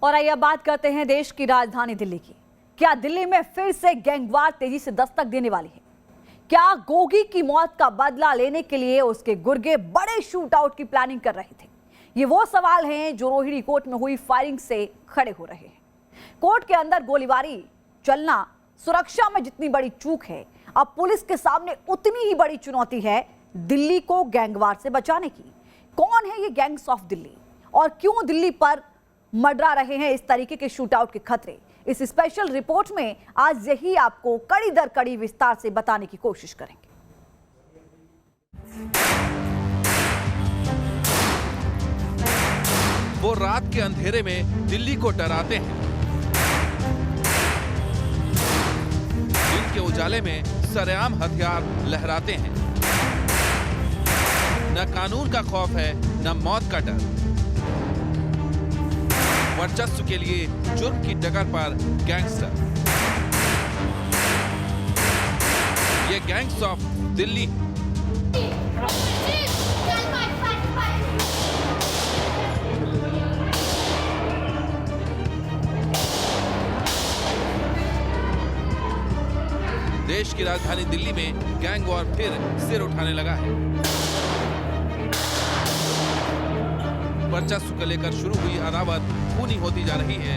और आइए बात करते हैं देश की राजधानी दिल्ली की। क्या दिल्ली में फिर से गैंगवार तेजी से दस्तक देने वाली है? क्या गोगी की मौत का बदला लेने के लिए उसके गुर्गे बड़े शूट आउट की प्लानिंग कर रहे थे? ये वो सवाल हैं जो रोहिणी कोर्ट में हुई फायरिंग से खड़े हो रहे हैं। कोर्ट के अंदर गोलीबारी चलना सुरक्षा में जितनी बड़ी चूक है, अब पुलिस के सामने उतनी ही बड़ी चुनौती है दिल्ली को गैंगवार से बचाने की। कौन है ये गैंग्स ऑफ दिल्ली और क्यों दिल्ली पर मंडरा रहे हैं इस तरीके के शूट आउट के खतरे? इस स्पेशल रिपोर्ट में आज यही आपको कड़ी दर कड़ी विस्तार से बताने की कोशिश करेंगे। वो रात के अंधेरे में दिल्ली को डराते हैं, दिन के उजाले में सरेआम हथियार लहराते हैं। न कानून का खौफ है, न मौत का डर। वर्चस्व के लिए जुर्म की डगर पर गैंगस्टर। ये गैंग्स ऑफ दिल्ली। देश की राजधानी दिल्ली में गैंग वॉर फिर सिर उठाने लगा है। वर्चस्व को लेकर शुरू हुई अदावत खूनी होती जा रही है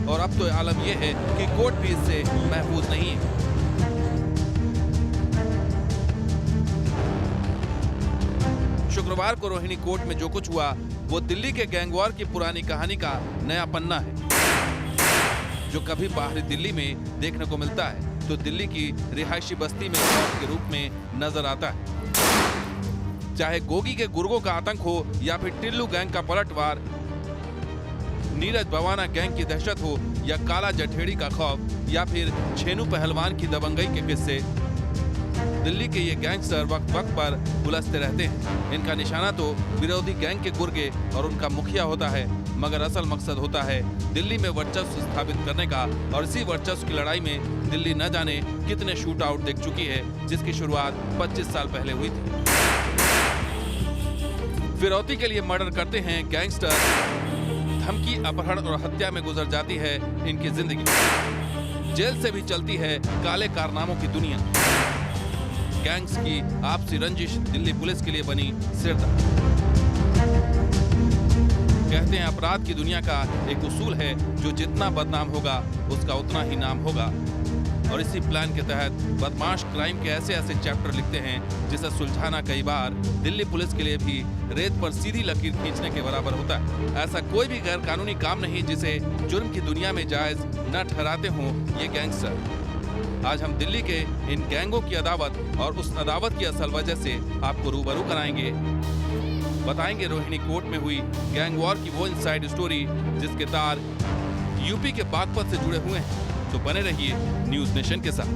और अब तो आलम यह है कि कोर्ट भी इससे महफूज नहीं है। शुक्रवार को रोहिणी कोर्ट में जो कुछ हुआ वो दिल्ली के गैंगवॉर की पुरानी कहानी का नया पन्ना है, जो कभी बाहरी दिल्ली में देखने को मिलता है तो दिल्ली की रिहायशी बस्ती में खौफ के रूप में नजर आता है। चाहे गोगी के गुर्गों का आतंक हो या फिर टिल्लू गैंग का पलटवार, नीरज भवाना गैंग की दहशत हो या काला जठेड़ी का खौफ या फिर छेनू पहलवान की दबंगई के किस्से, दिल्ली के ये गैंगस्टर वक्त वक्त पर उलझते रहते हैं। इनका निशाना तो विरोधी गैंग के गुर्गे और उनका मुखिया होता है, मगर असल मकसद होता है दिल्ली में वर्चस्व स्थापित करने का। और इसी वर्चस्व की लड़ाई में दिल्ली न जाने कितने शूट आउट देख चुकी है, जिसकी शुरुआत 25 साल पहले हुई थी। फिरौती के लिए मर्डर करते हैं गैंगस्टर, धमकी, अपहरण और हत्या में गुजर जाती है इनकी जिंदगी। जेल से भी चलती है काले कारनामों की दुनिया। गैंग्स की आपसी रंजिश दिल्ली पुलिस के लिए बनी सिरदर्द। कहते हैं अपराध की दुनिया का एक उसूल है, जो जितना बदनाम होगा उसका उतना ही नाम होगा। और इसी प्लान के तहत बदमाश क्राइम के ऐसे ऐसे चैप्टर लिखते हैं जिसे सुलझाना कई बार दिल्ली पुलिस के लिए भी रेत पर सीधी लकीर खींचने के बराबर होता है। ऐसा कोई भी गैर कानूनी काम नहीं जिसे जुर्म की दुनिया में जायज न ठहराते हों ये गैंगस्टर। आज हम दिल्ली के इन गैंगों की अदावत और उस अदावत की असल वजह से आपको रूबरू कराएंगे। बताएंगे रोहिणी कोर्ट में हुई गैंग वॉर की वो इनसाइड स्टोरी जिसके तार यूपी के बागपत से जुड़े हुए हैं। तो बने रहिए न्यूज नेशन के साथ।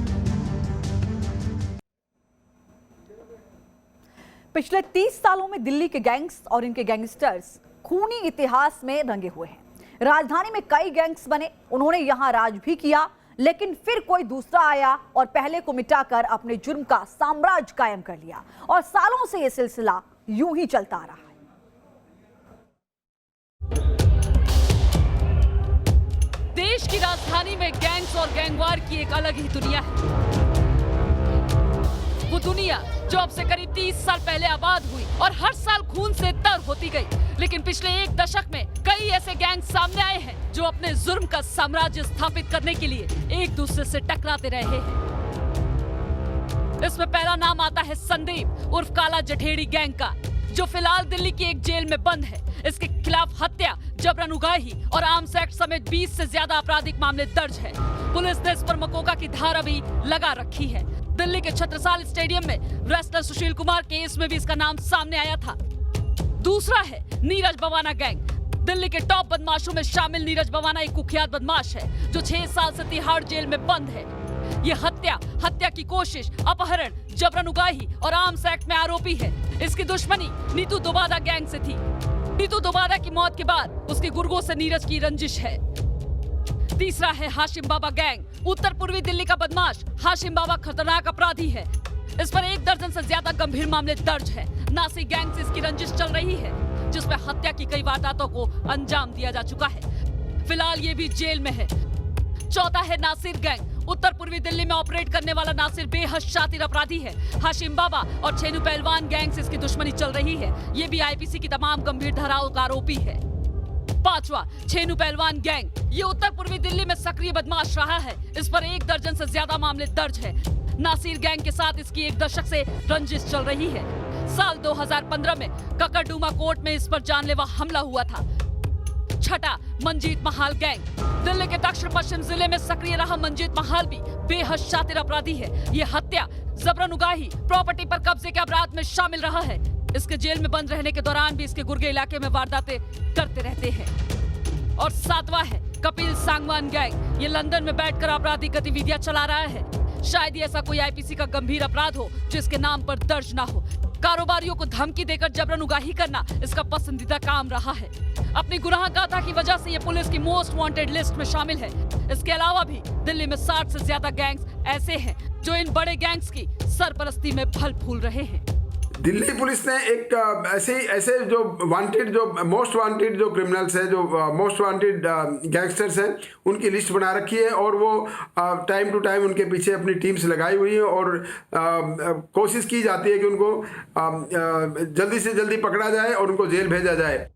पिछले 30 सालों में दिल्ली के गैंग्स और इनके गैंगस्टर्स खूनी इतिहास में रंगे हुए हैं। राजधानी में कई गैंग्स बने, उन्होंने यहां राज भी किया, लेकिन फिर कोई दूसरा आया और पहले को मिटाकर अपने जुर्म का साम्राज्य कायम कर लिया। और सालों से यह सिलसिला यूं ही चलता आ रहा है। देश की राजधानी में गैंग्स और गैंगवार की एक अलग ही दुनिया है। वो दुनिया जो अब से करीब 30 साल पहले आबाद हुई और हर साल खून से तर होती गई। लेकिन पिछले एक दशक में कई ऐसे गैंग सामने आए हैं जो अपने जुर्म का साम्राज्य स्थापित करने के लिए एक दूसरे से टकराते रहे हैं। इसमें पहला नाम आता है संदीप उर्फ काला जठेड़ी गैंग का, जो फिलहाल दिल्ली की एक जेल में बंद है। इसके खिलाफ हत्या, जबरन उगाही और आर्म्स एक्ट समेत 20 से ज्यादा आपराधिक मामले दर्ज है। पुलिस ने इस पर मकोका की धारा भी लगा रखी है। दिल्ली के छत्रसाल स्टेडियम में रेसलर सुशील कुमार केस में भी इसका नाम सामने आया था। दूसरा है नीरज भवाना गैंग। दिल्ली के टॉप बदमाशों में शामिल नीरज भवाना एक कुख्यात बदमाश है जो 6 साल से तिहाड़ जेल में बंद है। ये हत्या की कोशिश, अपहरण, जबरन उगाही और आर्म्स एक्ट में आरोपी है। इसकी दुश्मनी नीतू दोबादा गैंग से थी। नीतू दोबादा की मौत के बाद उसके गुर्गों से नीरज की रंजिश है। तीसरा है हाशिम बाबा गैंग। उत्तर पूर्वी दिल्ली का बदमाश हाशिम बाबा खतरनाक अपराधी है। इस पर 1 दर्जन से ज्यादा गंभीर मामले दर्ज है। नासी गैंग से इसकी रंजिश चल रही है। जिसमें हत्या की कई वारदातों को अंजाम दिया जा चुका है। फिलहाल ये भी जेल में है। चौथा है नासिर गैंग। उत्तर पूर्वी दिल्ली में ऑपरेट करने वाला नासिर बेहद शातिर अपराधी है। हाशिम बाबा और छेनू पहलवान गैंग से इसकी दुश्मनी चल रही है। ये भी आईपीसी की तमाम गंभीर धाराओं का आरोपी है। पांचवा, छेनू पहलवान गैंग। ये उत्तर पूर्वी दिल्ली में सक्रिय बदमाश रहा है। इस पर 1 दर्जन से ज्यादा मामले दर्ज है। नासिर गैंग के साथ इसकी 1 दशक से रंजिश चल रही है। साल 2015 में ककरडुमा कोर्ट में इस पर जानलेवा हमला हुआ था। छठा, मंजीत महाल गैंग। दिल्ली के दक्षिण पश्चिम जिले में सक्रिय रहा मंजीत महाल भी बेहद शातिर अपराधी है। ये हत्या, जबरन उगाही, प्रॉपर्टी पर कब्जे के अपराध में शामिल रहा है। इसके जेल में बंद रहने के दौरान भी इसके गुर्गे इलाके में वारदातें करते रहते हैं। और सातवां है कपिल सांगवान गैंग। ये लंदन में बैठकर आपराधिक गतिविधियां चला रहा है। शायद ही ऐसा कोई आईपीसी का गंभीर अपराध हो जिसके नाम पर दर्ज ना हो। कारोबारियों को धमकी देकर जबरन उगाही करना इसका पसंदीदा काम रहा है। अपनी गुनाह गाथा की वजह से ये पुलिस की मोस्ट वांटेड लिस्ट में शामिल है। इसके अलावा भी दिल्ली में 60 से ज्यादा गैंग्स ऐसे हैं जो इन बड़े गैंग्स की सरपरस्ती में फल फूल रहे हैं। दिल्ली पुलिस ने एक ऐसे जो वांटेड, जो मोस्ट वांटेड जो क्रिमिनल्स हैं, जो मोस्ट वांटेड गैंगस्टर्स हैं, उनकी लिस्ट बना रखी है और वो टाइम टू टाइम उनके पीछे अपनी टीम्स लगाई हुई है और कोशिश की जाती है कि उनको जल्दी से जल्दी पकड़ा जाए और उनको जेल भेजा जाए।